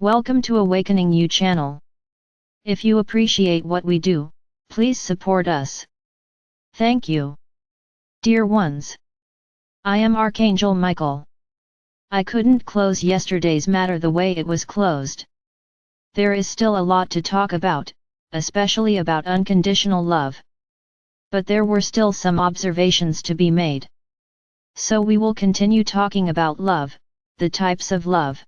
Welcome to Awakening You channel. If you appreciate what we do, please support us. Thank you. Dear ones, I am Archangel Michael. I couldn't close yesterday's matter the way it was closed. There is still a lot to talk about, especially about unconditional love. But there were still some observations to be made. So we will continue talking about love, the types of love.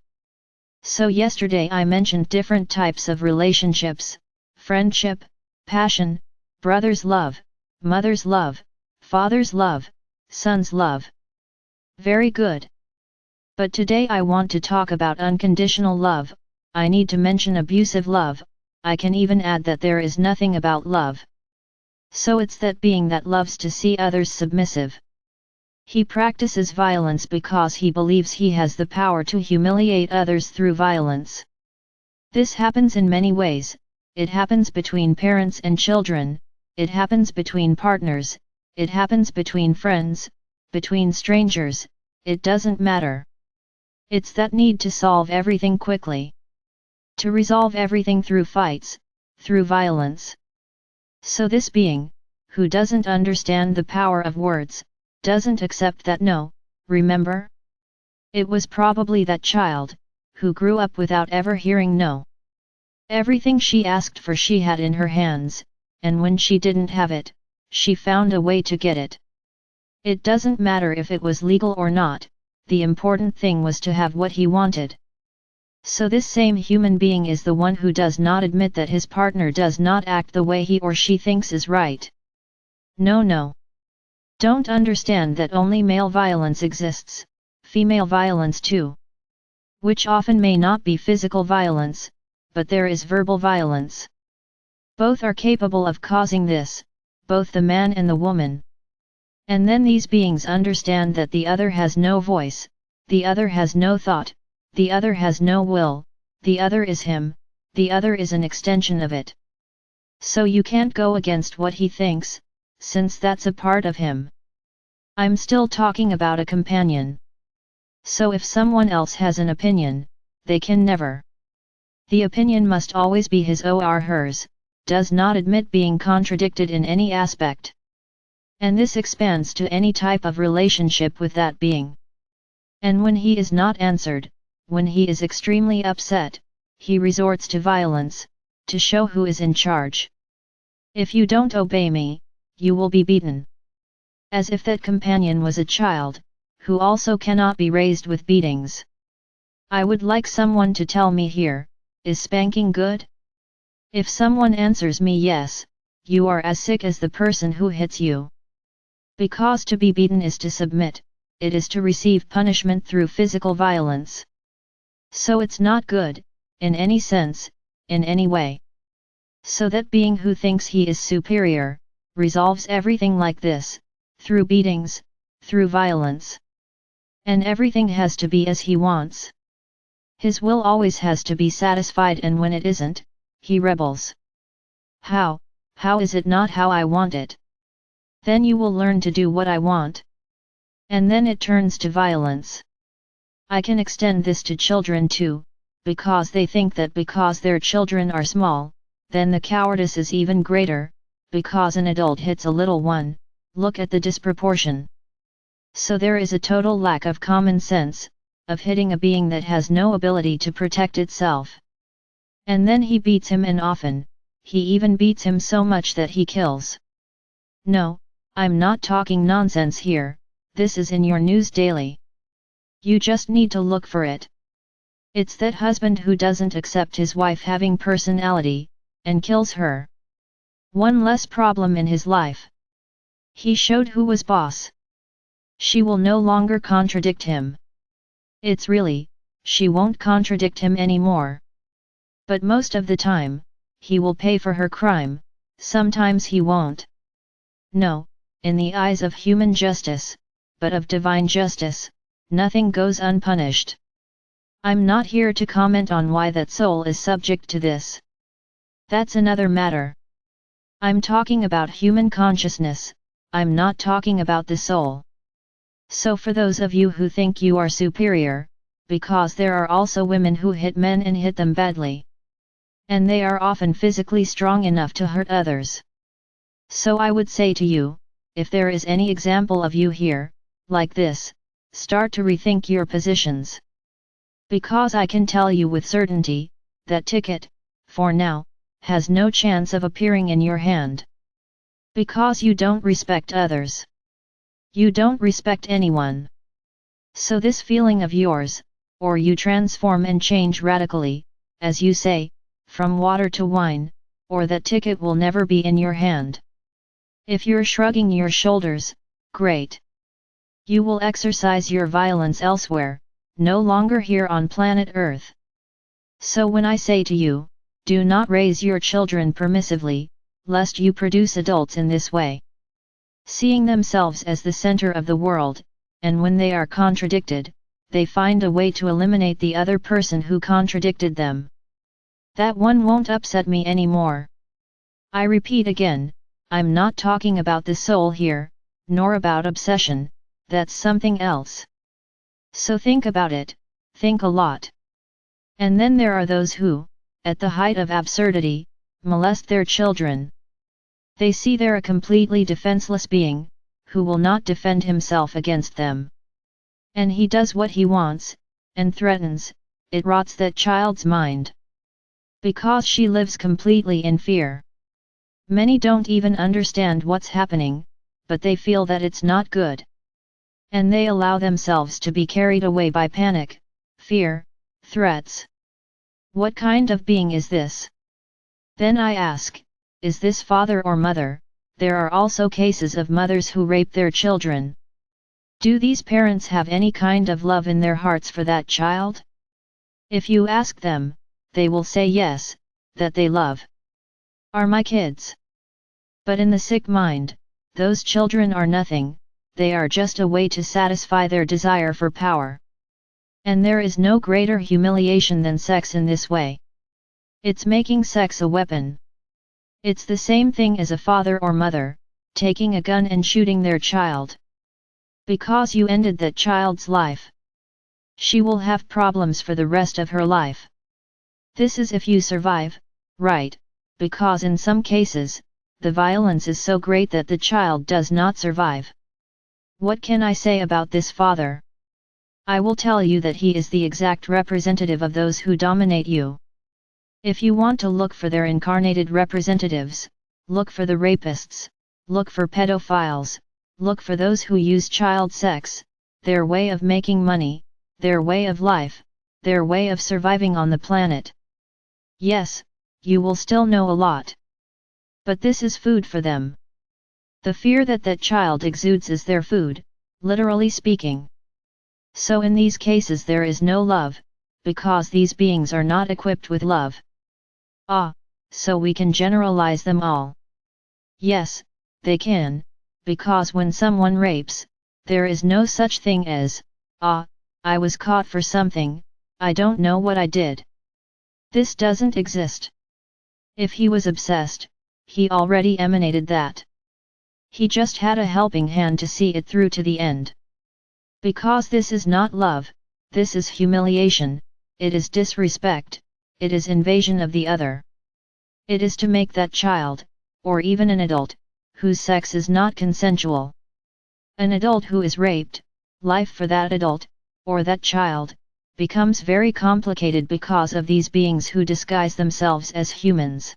So yesterday I mentioned different types of relationships: friendship, passion, brother's love, mother's love, father's love, son's love. Very good. But today I want to talk about unconditional love. I need to mention abusive love. I can even add that there is nothing about love. So it's that being that loves to see others submissive. He practices violence because he believes he has the power to humiliate others through violence. This happens in many ways. It happens between parents and children, it happens between partners, it happens between friends, between strangers, it doesn't matter. It's that need to solve everything quickly. To resolve everything through fights, through violence. So this being, who doesn't understand the power of words, doesn't accept that no, remember? It was probably that child, who grew up without ever hearing no. Everything she asked for she had in her hands, and when she didn't have it, she found a way to get it. It doesn't matter if it was legal or not, the important thing was to have what he wanted. So this same human being is the one who does not admit that his partner does not act the way he or she thinks is right. No. Don't understand that only male violence exists, female violence too. Which often may not be physical violence, but there is verbal violence. Both are capable of causing this, both the man and the woman. And then these beings understand that the other has no voice, the other has no thought, the other has no will, the other is him, the other is an extension of it. So you can't go against what he thinks, since that's a part of him. I'm still talking about a companion. So if someone else has an opinion, they can never. The opinion must always be his or hers, does not admit being contradicted in any aspect. And this expands to any type of relationship with that being. And when he is not answered, when he is extremely upset, he resorts to violence, to show who is in charge. If you don't obey me, you will be beaten. As if that companion was a child, who also cannot be raised with beatings. I would like someone to tell me here, is spanking good? If someone answers me yes, you are as sick as the person who hits you. Because to be beaten is to submit, it is to receive punishment through physical violence. So it's not good, in any sense, in any way. So that being who thinks he is superior, resolves everything like this, through beatings, through violence. And everything has to be as he wants. His will always has to be satisfied, and when it isn't, he rebels. How is it not how I want it? Then you will learn to do what I want. And then it turns to violence. I can extend this to children too, because they think that because their children are small, then the cowardice is even greater, because an adult hits a little one. Look at the disproportion. So there is a total lack of common sense, of hitting a being that has no ability to protect itself. And then he beats him, and often, he even beats him so much that he kills. No, I'm not talking nonsense here, this is in your news daily. You just need to look for it. It's that husband who doesn't accept his wife having personality, and kills her. One less problem in his life. He showed who was boss. She will no longer contradict him. It's really, she won't contradict him anymore. But most of the time, he will pay for her crime, sometimes he won't. No, in the eyes of human justice, but of divine justice, nothing goes unpunished. I'm not here to comment on why that soul is subject to this. That's another matter. I'm talking about human consciousness, I'm not talking about the soul. So for those of you who think you are superior, because there are also women who hit men and hit them badly. And they are often physically strong enough to hurt others. So I would say to you, if there is any example of you here, like this, start to rethink your positions. Because I can tell you with certainty, that ticket, for now, has no chance of appearing in your hand. Because you don't respect others. You don't respect anyone. So this feeling of yours, or you transform and change radically, as you say, from water to wine, or that ticket will never be in your hand. If you're shrugging your shoulders, great. You will exercise your violence elsewhere, no longer here on planet Earth. So when I say to you, do not raise your children permissively, lest you produce adults in this way, seeing themselves as the center of the world, and when they are contradicted, they find a way to eliminate the other person who contradicted them. That one won't upset me anymore. I repeat again, I'm not talking about the soul here, nor about obsession, that's something else. So think about it, think a lot. And then there are those who, at the height of absurdity, molest their children. They see they're a completely defenseless being, who will not defend himself against them. And he does what he wants, and threatens, it rots that child's mind. Because she lives completely in fear. Many don't even understand what's happening, but they feel that it's not good. And they allow themselves to be carried away by panic, fear, threats. What kind of being is this? Then I ask, is this father or mother? There are also cases of mothers who rape their children. Do these parents have any kind of love in their hearts for that child? If you ask them, they will say yes, that they love. Are my kids. But in the sick mind, those children are nothing, they are just a way to satisfy their desire for power. And there is no greater humiliation than sex in this way. It's making sex a weapon. It's the same thing as a father or mother, taking a gun and shooting their child. Because you ended that child's life. She will have problems for the rest of her life. This is if you survive, right, because in some cases, the violence is so great that the child does not survive. What can I say about this father? I will tell you that he is the exact representative of those who dominate you. If you want to look for their incarnated representatives, look for the rapists, look for pedophiles, look for those who use child sex, their way of making money, their way of life, their way of surviving on the planet. Yes, you will still know a lot. But this is food for them. The fear that that child exudes is their food, literally speaking. So in these cases there is no love, because these beings are not equipped with love. So we can generalize them all. Yes, they can, because when someone rapes, there is no such thing as, I was caught for something, I don't know what I did. This doesn't exist. If he was obsessed, he already emanated that. He just had a helping hand to see it through to the end. Because this is not love, this is humiliation, it is disrespect, it is invasion of the other. It is to make that child, or even an adult, whose sex is not consensual. An adult who is raped, life for that adult, or that child, becomes very complicated because of these beings who disguise themselves as humans.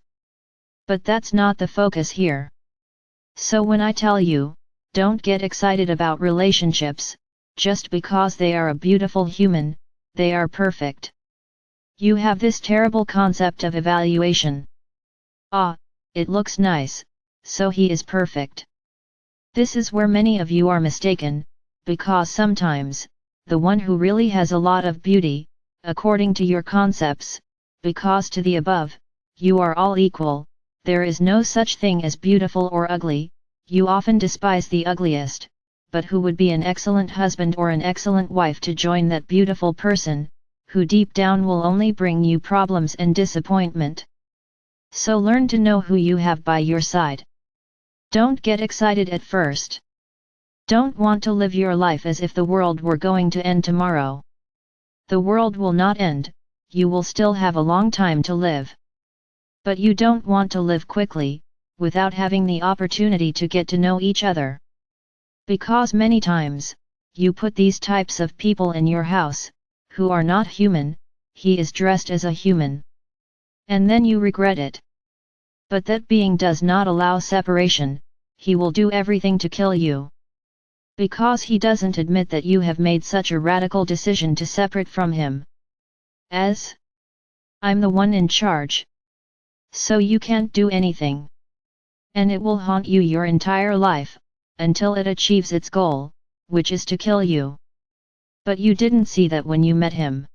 But that's not the focus here. So when I tell you, don't get excited about relationships, just because they are a beautiful human, they are perfect. You have this terrible concept of evaluation. It looks nice, so he is perfect. This is where many of you are mistaken, because sometimes, the one who really has a lot of beauty, according to your concepts, because to the above, you are all equal, there is no such thing as beautiful or ugly, you often despise the ugliest, but who would be an excellent husband or an excellent wife to join that beautiful person, who deep down will only bring you problems and disappointment. So learn to know who you have by your side. Don't get excited at first. Don't want to live your life as if the world were going to end tomorrow. The world will not end, you will still have a long time to live. But you don't want to live quickly, without having the opportunity to get to know each other. Because many times, you put these types of people in your house, who are not human, he is dressed as a human. And then you regret it. But that being does not allow separation, he will do everything to kill you. Because he doesn't admit that you have made such a radical decision to separate from him. As I'm the one in charge. So you can't do anything. And it will haunt you your entire life, until it achieves its goal, which is to kill you. But you didn't see that when you met him.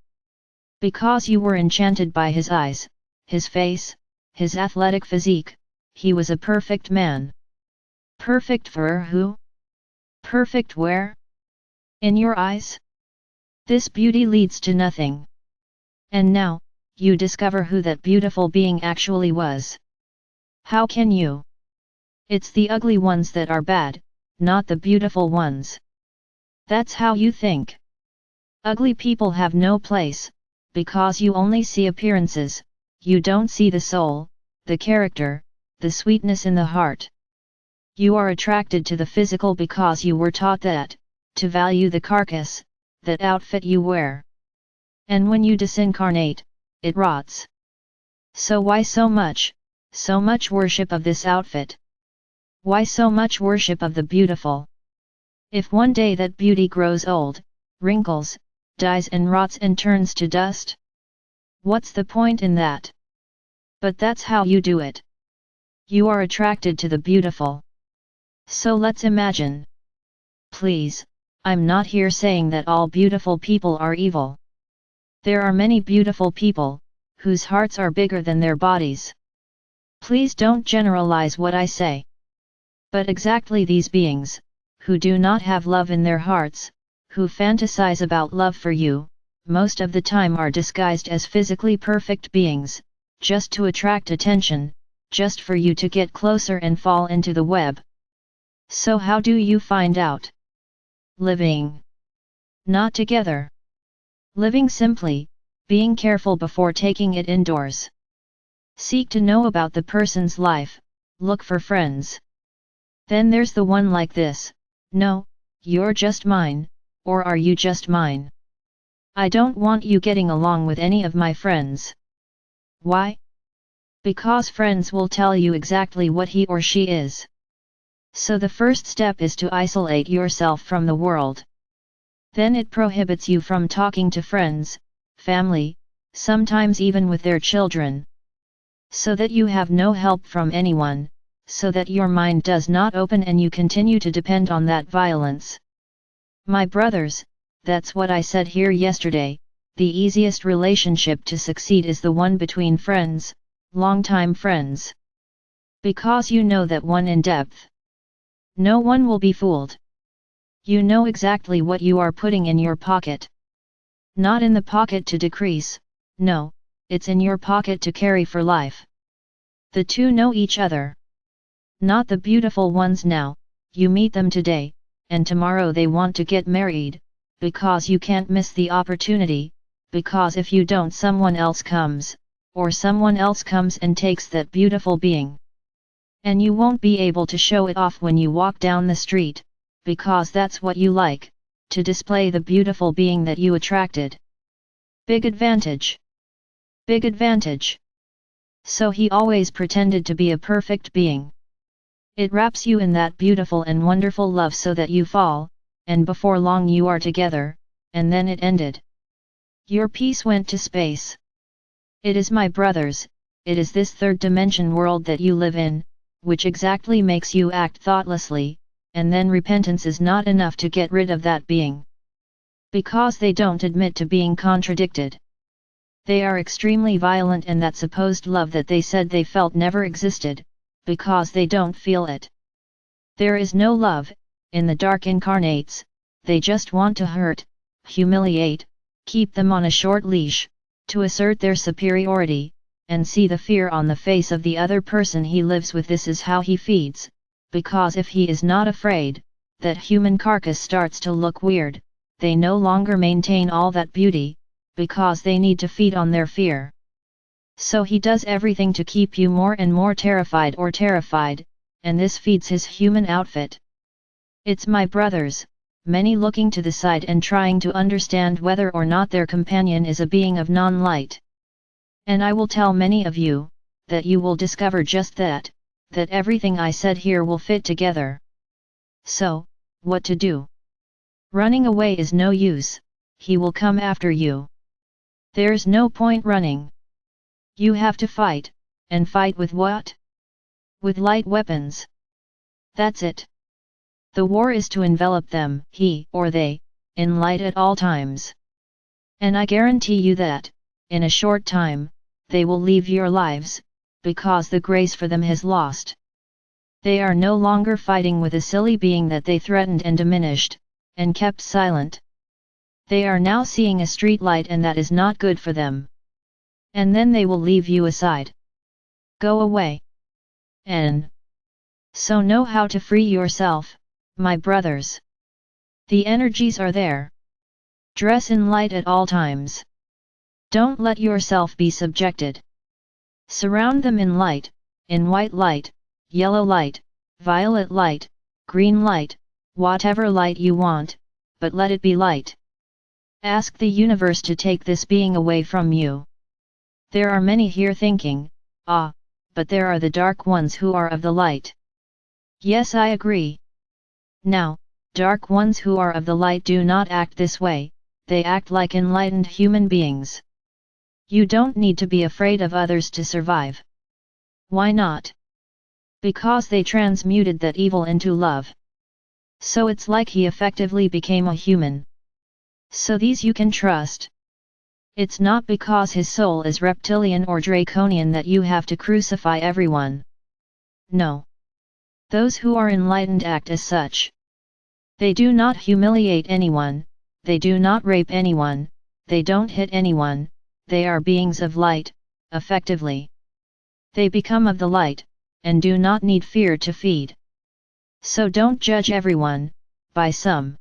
Because you were enchanted by his eyes, his face, his athletic physique, he was a perfect man. Perfect for who? Perfect where? In your eyes? This beauty leads to nothing. And now, you discover who that beautiful being actually was. How can you? It's the ugly ones that are bad, not the beautiful ones. That's how you think. Ugly people have no place, because you only see appearances, you don't see the soul, the character, the sweetness in the heart. You are attracted to the physical because you were taught that, to value the carcass, that outfit you wear. And when you disincarnate, it rots. So why so much worship of this outfit? Why so much worship of the beautiful? If one day that beauty grows old, wrinkles, dies and rots and turns to dust? What's the point in that? But that's how you do it. You are attracted to the beautiful. So let's imagine. Please, I'm not here saying that all beautiful people are evil. There are many beautiful people, whose hearts are bigger than their bodies. Please don't generalize what I say. But exactly these beings, who do not have love in their hearts, who fantasize about love for you, most of the time are disguised as physically perfect beings, just to attract attention, just for you to get closer and fall into the web. So how do you find out? Living. Not together. Living simply, being careful before taking it indoors. Seek to know about the person's life, look for friends. Then there's the one like this, no, you're just mine, or are you just mine? I don't want you getting along with any of my friends. Why? Because friends will tell you exactly what he or she is. So the first step is to isolate yourself from the world. Then it prohibits you from talking to friends, family, sometimes even with their children. So that you have no help from anyone, so that your mind does not open and you continue to depend on that violence. My brothers, that's what I said here yesterday, the easiest relationship to succeed is the one between friends, long-time friends. Because you know that one in depth. No one will be fooled. You know exactly what you are putting in your pocket. Not in the pocket to decrease, no, it's in your pocket to carry for life. The two know each other. Not the beautiful ones now, you meet them today, and tomorrow they want to get married, because you can't miss the opportunity, because if you don't someone else comes, or someone else comes and takes that beautiful being. And you won't be able to show it off when you walk down the street, because that's what you like, to display the beautiful being that you attracted. Big advantage. Big advantage. So he always pretended to be a perfect being. It wraps you in that beautiful and wonderful love so that you fall, and before long you are together, and then it ended. Your peace went to space. It is my brothers, it is this third dimension world that you live in, which exactly makes you act thoughtlessly, and then repentance is not enough to get rid of that being. Because they don't admit to being contradicted. They are extremely violent and that supposed love that they said they felt never existed, because they don't feel it. There is no love, in the dark incarnates, they just want to hurt, humiliate, keep them on a short leash, to assert their superiority, and see the fear on the face of the other person he lives with. This is how he feeds, because if he is not afraid, that human carcass starts to look weird, they no longer maintain all that beauty, because they need to feed on their fear. So he does everything to keep you more and more terrified, and this feeds his human outfit. It's my brothers, many looking to the side and trying to understand whether or not their companion is a being of non-light. And I will tell many of you, that you will discover just that everything I said here will fit together. So, what to do? Running away is no use, he will come after you. There's no point running. You have to fight, and fight with what? With light weapons. That's it. The war is to envelop them, he or they, in light at all times. And I guarantee you that, in a short time, they will leave your lives, because the grace for them has lost. They are no longer fighting with a silly being that they threatened and diminished, and kept silent. They are now seeing a street light, and that is not good for them. And then they will leave you aside. Go away. And so know how to free yourself, my brothers. The energies are there. Dress in light at all times. Don't let yourself be subjected. Surround them in light, in white light, yellow light, violet light, green light, whatever light you want, but let it be light. Ask the universe to take this being away from you. There are many here thinking, but there are the dark ones who are of the light. Yes, I agree. Now, dark ones who are of the light do not act this way, they act like enlightened human beings. You don't need to be afraid of others to survive. Why not? Because they transmuted that evil into love. So it's like he effectively became a human. So these you can trust. It's not because his soul is reptilian or draconian that you have to crucify everyone. No. Those who are enlightened act as such. They do not humiliate anyone, they do not rape anyone, they don't hit anyone, they are beings of light, effectively. They become of the light, and do not need fear to feed. So don't judge everyone, by some.